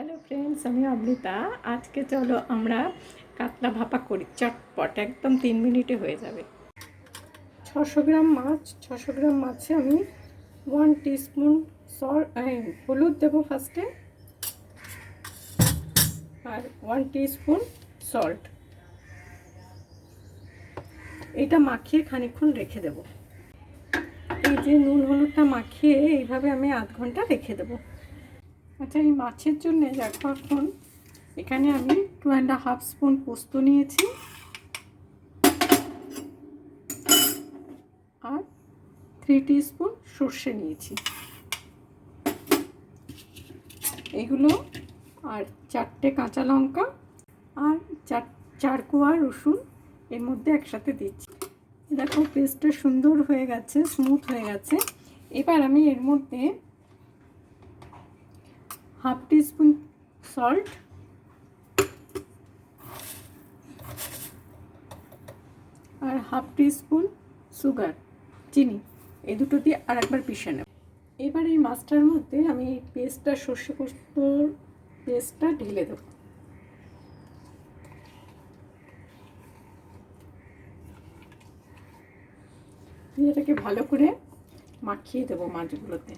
Hello friends, আমি অমৃতা। আজকে চলো আমরা কাতলা ভাপা করি। চটপট, একদম 3 মিনিটে হয়ে যাবে। 600 গ্রাম মাছে আমি 1 টিস্পুন হলুদ দেবো ফার্স্টে, আর 1 টিস্পুন সল্ট। এটা মাখিয়ে খানিকক্ষণ রেখে দেব। এই যে নুন হলুদটা মাখিয়ে এইভাবে আমি আধ ঘন্টা রেখে দেবো। আচ্ছা, এই মাছের জন্য দেখো, এখন এখানে আমি 2.5 স্পুন পোস্ত নিয়েছি আর 3 টিস্পুন সর্ষে নিয়েছি, এগুলো, আর 4টে কাঁচা লঙ্কা আর 4 কোয়া রসুন এর মধ্যে একসাথে দিচ্ছি। দেখো পেস্টটা সুন্দর হয়ে গেছে, স্মুথ হয়ে গেছে। এবার আমি এর মধ্যে 1/2 টিস্পুন সল্ট আর 1/2 টিস্পুন সুগার, চিনি, এই দুটো দিয়ে আরেকবার পিষে নেব। এবার এই মাছটার মধ্যে আমি এই পেস্টটা, সর্ষে পোস্তর পেস্টটা ঢেলে দেব। এটাকে ভালো করে মাখিয়ে দেবো মাছগুলোতে।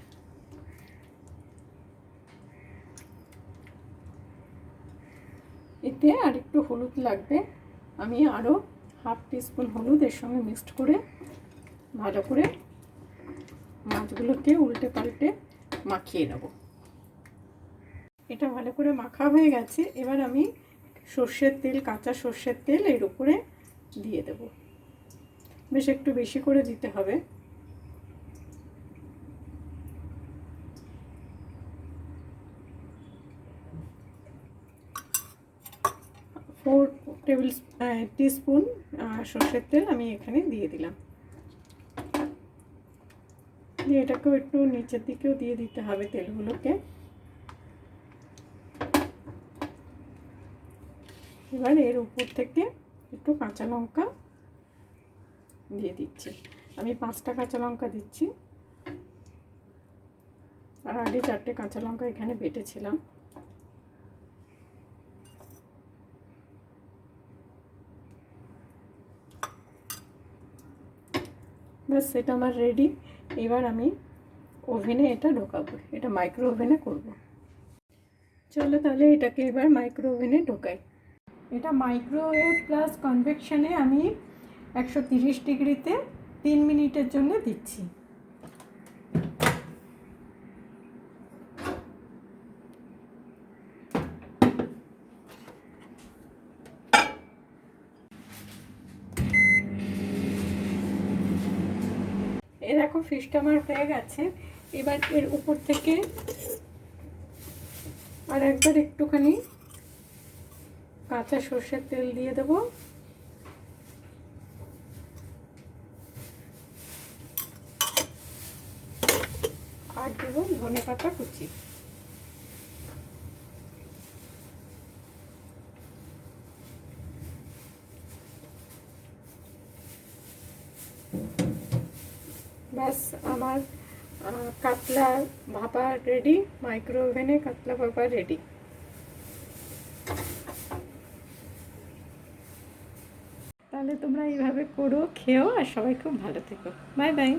এতে আর একটু হলুদ লাগবে, আমি আরও 1/2 টিস্পুন হলুদ এর সঙ্গে মিক্সড করে ভালো করে মাছগুলোকে উল্টে পাল্টে মাখিয়ে নেব। এটা ভালো করে মাখা হয়ে গেছে। এবার আমি সর্ষের তেল, কাঁচা সর্ষের তেল এর উপরে দিয়ে দেব। বেশ একটু বেশি করে দিতে হবে। 4 টিস্পুন সর্ষের তেল আমি এখানে দিয়ে দিলাম। দিয়ে এটাকেও একটু নিচের দিকেও দিয়ে দিতে হবে তেলগুলোকে। এবার এর উপর থেকে একটু কাঁচা লঙ্কা দিয়ে দিচ্ছি। আমি 5টা কাঁচা লঙ্কা দিচ্ছি, আর আগে 4টে কাঁচা লঙ্কা এখানে বেটেছিলাম। ব্যাস, এটা আমার রেডি। এবার আমি ওভেনে এটা ঢোকাবো। এটা মাইক্রো ওভেনে করবো। চলো তাহলে এটাকে এবার মাইক্রো ওভেনে ঢোকাই। এটা মাইক্রোওয়েভ প্লাস কনভেকশনে আমি 130 ডিগ্রিতে 3 মিনিটের জন্য দিচ্ছি। এই দেখো ফিশটা আমার হয়ে গেছে। এবার এর উপর থেকে আর একবার একটুখানি কাঁচা সর্ষের তেল দিয়ে দেবো, আর দেবো ধনেপাতা কুচি। ব্যাস, আমার কাতলা ভাপা রেডি। মাইক্রো ওভেনে কাতলা ভাপা রেডি। তাহলে তোমরা এইভাবে করো, খেও, আর সবাই খুব ভালো থেকো। Bye bye.